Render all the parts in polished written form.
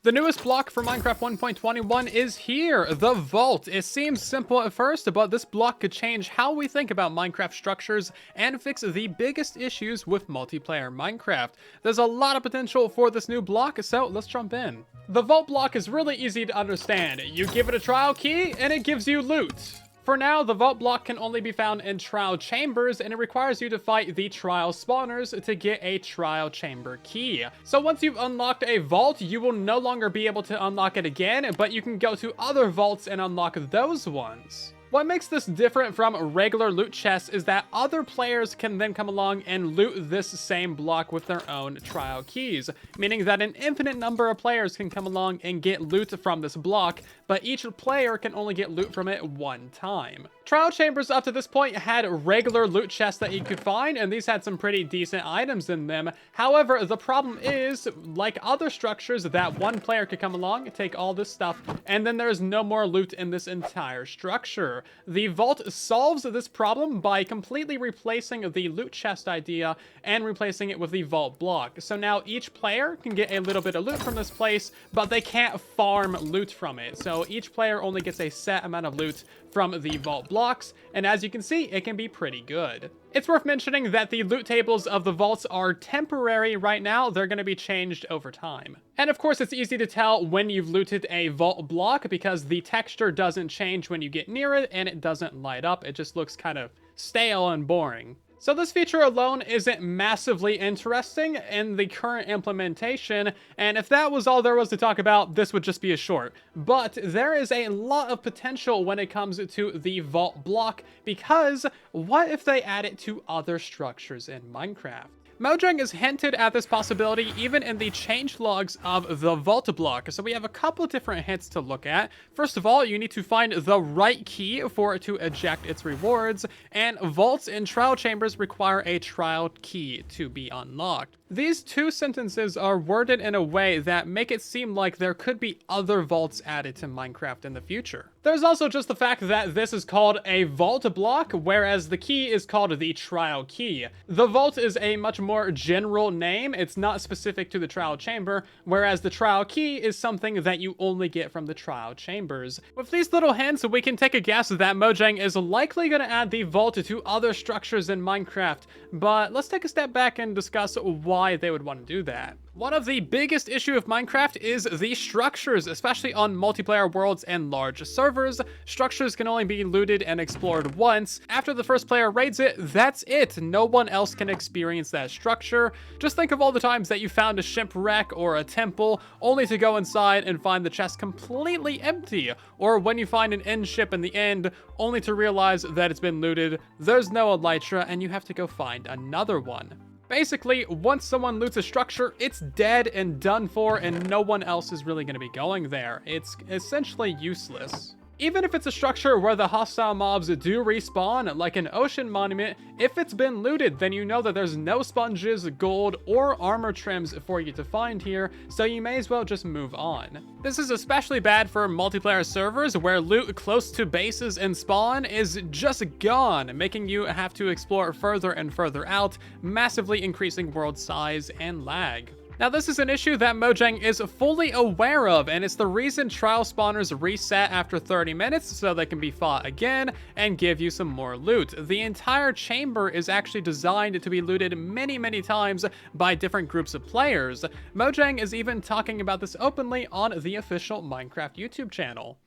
The newest block for Minecraft 1.21 is here, the Vault. It seems simple at first, but this block could change how we think about Minecraft structures and fix the biggest issues with multiplayer Minecraft. There's a lot of potential for this new block, so let's jump in. The Vault block is really easy to understand. You give it a trial key, and it gives you loot. For now, the Vault block can only be found in trial chambers, and it requires you to fight the trial spawners to get a trial chamber key. So once you've unlocked a vault, you will no longer be able to unlock it again, but you can go to other vaults and unlock those ones. What makes this different from regular loot chests is that other players can then come along and loot this same block with their own trial keys, meaning that an infinite number of players can come along and get loot from this block, but each player can only get loot from it one time. Trial chambers up to this point had regular loot chests that you could find, and these had some pretty decent items in them. However, the problem is, like other structures, that one player could come along, take all this stuff, and then there's no more loot in this entire structure. The Vault solves this problem by completely replacing the loot chest idea and replacing it with the Vault block. So now each player can get a little bit of loot from this place, but they can't farm loot from it. So each player only gets a set amount of loot from the Vault blocks, and as you can see, it can be pretty good. It's worth mentioning that the loot tables of the vaults are temporary right now. They're going to be changed over time. And of course, it's easy to tell when you've looted a vault block because the texture doesn't change when you get near it, and it doesn't light up. It just looks kind of stale and boring. So this feature alone isn't massively interesting in the current implementation, and if that was all there was to talk about, this would just be a short. But there is a lot of potential when it comes to the Vault block, because what if they add it to other structures in Minecraft? Mojang has hinted at this possibility even in the changelogs of the Vault block, so we have a couple different hints to look at. First of all, you need to find the right key for it to eject its rewards, and vaults in trial chambers require a trial key to be unlocked. These two sentences are worded in a way that make it seem like there could be other vaults added to Minecraft in the future. There's also just the fact that this is called a vault block, whereas the key is called the trial key. The vault is a much more general name. It's not specific to the trial chamber, whereas the trial key is something that you only get from the trial chambers. With these little hints, we can take a guess that Mojang is likely going to add the vault to other structures in Minecraft, but let's take a step back and discuss why they would want to do that. One of the biggest issues of Minecraft is the structures, especially on multiplayer worlds and large servers. Structures can only be looted and explored once. After the first player raids it, that's it. No one else can experience that structure. Just think of all the times that you found a shipwreck or a temple, only to go inside and find the chest completely empty. Or when you find an end ship in the end, only to realize that it's been looted, there's no elytra, and you have to go find another one. Basically, once someone loots a structure, it's dead and done for, and no one else is really going to be going there. It's essentially useless. Even if it's a structure where the hostile mobs do respawn, like an ocean monument, if it's been looted, then you know that there's no sponges, gold, or armor trims for you to find here, so you may as well just move on. This is especially bad for multiplayer servers where loot close to bases and spawn is just gone, making you have to explore further and further out, massively increasing world size and lag. Now, this is an issue that Mojang is fully aware of, and it's the reason trial spawners reset after 30 minutes so they can be fought again and give you some more loot. The entire chamber is actually designed to be looted many, many times by different groups of players. Mojang is even talking about this openly on the official Minecraft YouTube channel.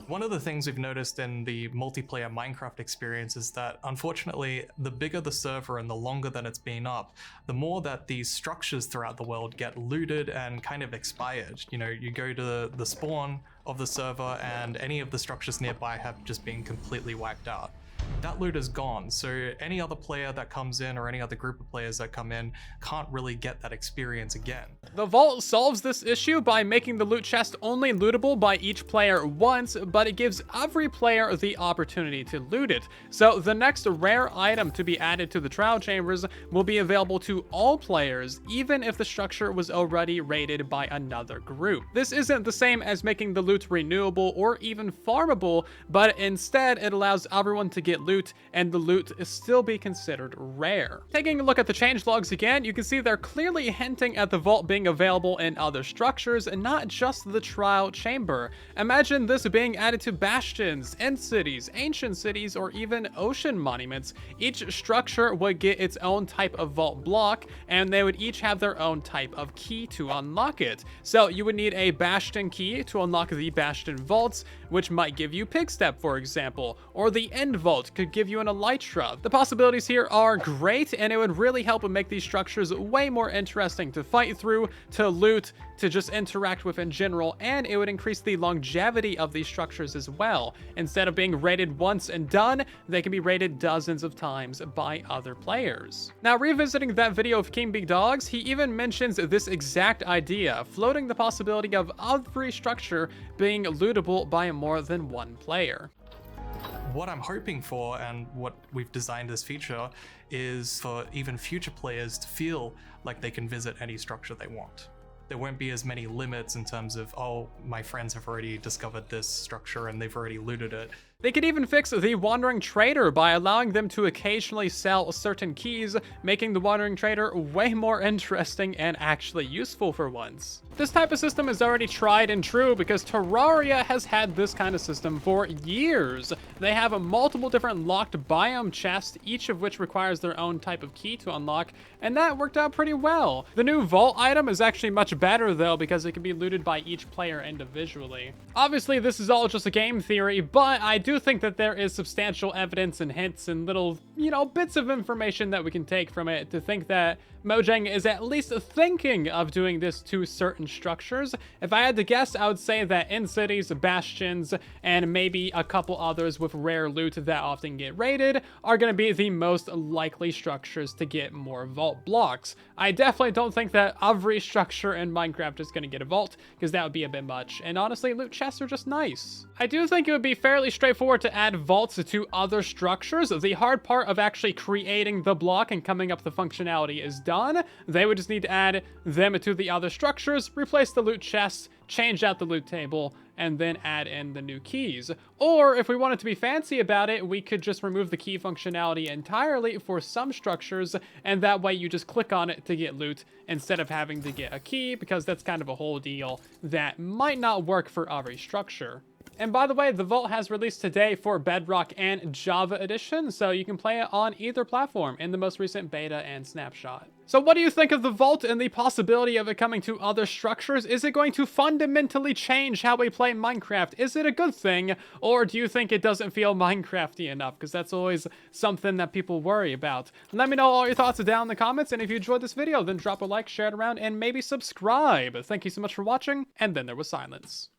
One of the things we've noticed in the multiplayer Minecraft experience is that, unfortunately, the bigger the server and the longer that it's been up, the more that these structures throughout the world get looted and kind of expired. You know, you go to the spawn of the server and any of the structures nearby have just been completely wiped out. That loot is gone, so any other player that comes in or any other group of players that come in can't really get that experience again. The Vault solves this issue by making the loot chest only lootable by each player once, but it gives every player the opportunity to loot it. So the next rare item to be added to the trial chambers will be available to all players, even if the structure was already raided by another group. This isn't the same as making the loot renewable or even farmable, but instead it allows everyone to get get loot, and the loot is still be considered rare. Taking a look at the changelogs again, you can see they're clearly hinting at the vault being available in other structures and not just the trial chamber. Imagine this being added to bastions, end cities, ancient cities, or even ocean monuments. Each structure would get its own type of vault block, and they would each have their own type of key to unlock it. So you would need a bastion key to unlock the bastion vaults, which might give you Pigstep, for example, or the end vault could give you an elytra. The possibilities here are great, and it would really help make these structures way more interesting to fight through, to loot, to just interact with in general, and it would increase the longevity of these structures as well. Instead of being raided once and done, they can be raided dozens of times by other players. Now, revisiting that video of King Big Dogs, he even mentions this exact idea, floating the possibility of every structure being lootable by more than one player. What I'm hoping for, and what we've designed this feature, is for even future players to feel like they can visit any structure they want. There won't be as many limits in terms of, oh, my friends have already discovered this structure and they've already looted it. They could even fix the Wandering Trader by allowing them to occasionally sell certain keys, making the Wandering Trader way more interesting and actually useful for once. This type of system is already tried and true because Terraria has had this kind of system for years. They have multiple different locked biome chests, each of which requires their own type of key to unlock, and that worked out pretty well. The new vault item is actually much better though because it can be looted by each player individually. Obviously, this is all just a game theory, but I do think that there is substantial evidence and hints and little, bits of information that we can take from it to think that Mojang is at least thinking of doing this to certain structures. If I had to guess, I would say that in cities, bastions, and maybe a couple others with rare loot that often get raided are going to be the most likely structures to get more vault blocks. I definitely don't think that every structure in Minecraft is going to get a vault, because that would be a bit much, and honestly, loot chests are just nice. I do think it would be fairly straightforward to add vaults to other structures. The hard part of actually creating the block and coming up with the functionality is done. They would just need to add them to the other structures, replace the loot chests, change out the loot table, and then add in the new keys. Or if we wanted to be fancy about it, we could just remove the key functionality entirely for some structures, and that way you just click on it to get loot instead of having to get a key, because that's kind of a whole deal that might not work for every structure. And by the way, the Vault has released today for Bedrock and Java Edition, so you can play it on either platform in the most recent beta and Snapshot. So what do you think of the Vault and the possibility of it coming to other structures? Is it going to fundamentally change how we play Minecraft? Is it a good thing, or do you think it doesn't feel Minecrafty enough? Because that's always something that people worry about. Let me know all your thoughts down in the comments, and if you enjoyed this video, then drop a like, share it around, and maybe subscribe. Thank you so much for watching, and then there was silence.